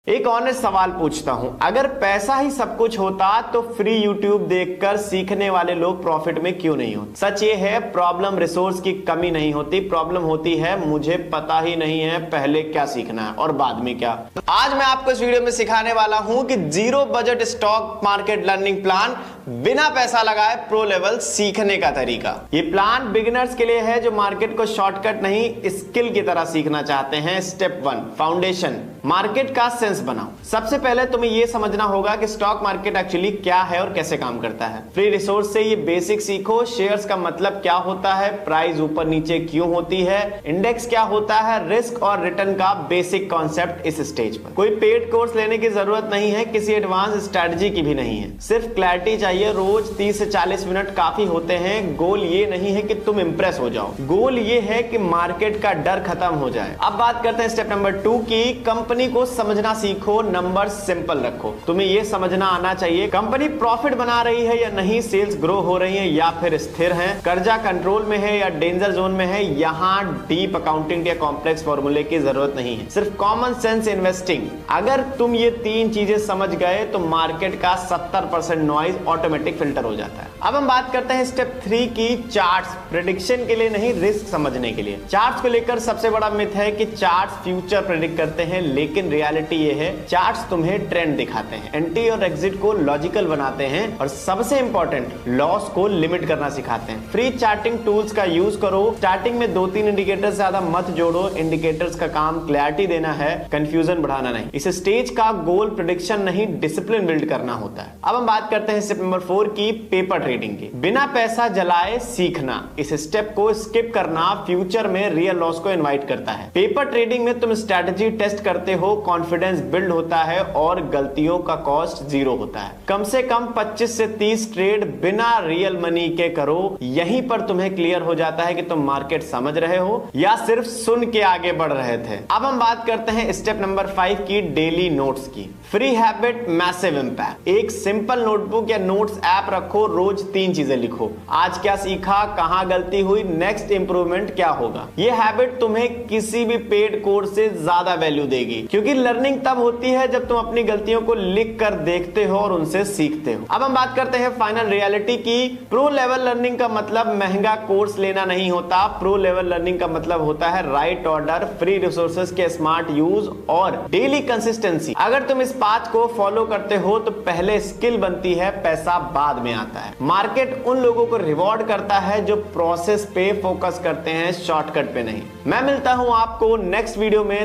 एक ऑनेस्ट सवाल पूछता हूं, अगर पैसा ही सब कुछ होता तो फ्री यूट्यूब देखकर सीखने वाले लोग प्रॉफिट में क्यों नहीं होते? सच ये है, प्रॉब्लम रिसोर्स की कमी नहीं होती, प्रॉब्लम होती है मुझे पता ही नहीं है पहले क्या सीखना है और बाद में क्या। आज मैं आपको इस वीडियो में सिखाने वाला हूं कि zero budget stock market learning plan, बिना पैसा लगाए प्रो लेवल सीखने का तरीका। ये प्लान बिगिनर्स के लिए है जो मार्केट को शॉर्टकट नहीं स्किल की तरह सीखना चाहते हैं। स्टेप 1, फाउंडेशन, मार्केट का सेंस बनाओ। सबसे पहले तुम्हें यह समझना होगा कि स्टॉक मार्केट एक्चुअली क्या है और कैसे काम करता है। फ्री रिसोर्स से ये बेसिक सीखो। शेयर्स का मतलब क्या होता है, प्राइस ऊपर नीचे क्यों होती है, इंडेक्स क्या होता है, रिस्क और रिटर्न का बेसिक कॉन्सेप्ट इस स्टेज पर। कोई पेड कोर्स लेने की जरूरत नहीं है, किसी एडवांस स्ट्रेटजी की भी नहीं है, सिर्फ क्लैरिटी चाहिए। रोज 30 से 40 मिनट काफी होते हैं। गोल ये नहीं है कि तुम इंप्रेस हो जाओ, गोल ये है कि मार्केट का डर खत्म हो जाए। अब बात करते हैं स्टेप नंबर 2 की। कंपनी को समझना सीखो, नंबर सिंपल रखो। तुम्हें यह समझना आना चाहिए कंपनी प्रॉफिट बना रही है या नहीं, सेल्स ग्रो हो रही है या फिर स्थिर है, कर्जा कंट्रोल में है या डेंजर जोन में है। यहां डीप अकाउंटिंग या कॉम्प्लेक्स फॉर्मूले की जरूरत नहीं है, सिर्फ कॉमन सेंस इन्वेस्टिंग। अगर तुम ये 3 चीजें समझ गए तो मार्केट का 70% नॉइज ऑटोमेटिक फिल्टर हो जाता है। अब हम बात करते हैं स्टेप 3 की, चार्ट्स। प्रेडिक्शन के लिए नहीं, रिस्क समझने के लिए। चार्ट्स को लेकर सबसे बड़ा मिथ है कि चार्ट्स फ्यूचर प्रेडिक्ट करते हैं, लेकिन रियलिटी ये है चार्ट्स तुम्हें ट्रेंड दिखाते हैं, एंट्री और एग्जिट को लॉजिकल बनाते हैं और सबसे इंपॉर्टेंट लॉस को लिमिट करना सिखाते हैं। फ्री चार्टिंग टूल्स का यूज करो। स्टार्टिंग में 2-3 इंडिकेटर्स ज्यादा मत जोड़ो। इंडिकेटर्स का काम क्लैरिटी देना है, कंफ्यूजन बढ़ाना नहीं। इस स्टेज का गोल प्रेडिक्शन नहीं, डिसिप्लिन बिल्ड करना होता है। अब हम बात करते हैं स्टेप नंबर 4 की, पेपर ट्रेडिंग की। बिना पैसा जलाए सीखना। इस स्टेप को स्किप करना फ्यूचर में रियल लॉस को इनवाइट करता है। पेपर ट्रेडिंग में तुम स्ट्रेटजी टेस्ट करते हो, कॉन्फिडेंस बिल्ड होता है और गलतियों का कॉस्ट 0 होता है। कम से कम 25 से 30 ट्रेड बिना रियल मनी के करो। यहीं पर तुम्हें क्लियर हो जाता है कि तुम मार्केट समझ रहे हो या सिर्फ सुन के आगे बढ़ रहे थे। अब हम बात करते हैं स्टेप नंबर 5 की, डेली नोट्स की। Free habit, massive impact. एक सिंपल नोटबुक या नोट्स ऐप रखो, रोज 3 चीजें लिखो। आज क्या सीखा, कहां गलती हुई, नेक्स्ट इंप्रूवमेंट क्या होगा। यह हैबिट तुम्हें किसी भी पेड कोर्स से ज्यादा वैल्यू देगी, क्योंकि लर्निंग तब होती है जब तुम अपनी गलतियों को लिख कर देखते हो और उनसे सीखते हो। अब हम बात करते हैं फाइनल रियलिटी की। प्रो लेवल लर्निंग का मतलब महंगा कोर्स लेना नहीं होता। प्रो लेवल लर्निंग का मतलब होता है राइट ऑर्डर, फ्री रिसोर्सेज के स्मार्ट यूज और डेली कंसिस्टेंसी। अगर तुम इस पाथ को फॉलो करते हो तो पहले स्किल बनती है, पैसा बाद में आता है। मार्केट उन लोगों को रिवॉर्ड करता है जो प्रोसेस पे फोकस करते हैं, शॉर्टकट पे नहीं। मैं मिलता हूं आपको नेक्स्ट वीडियो में।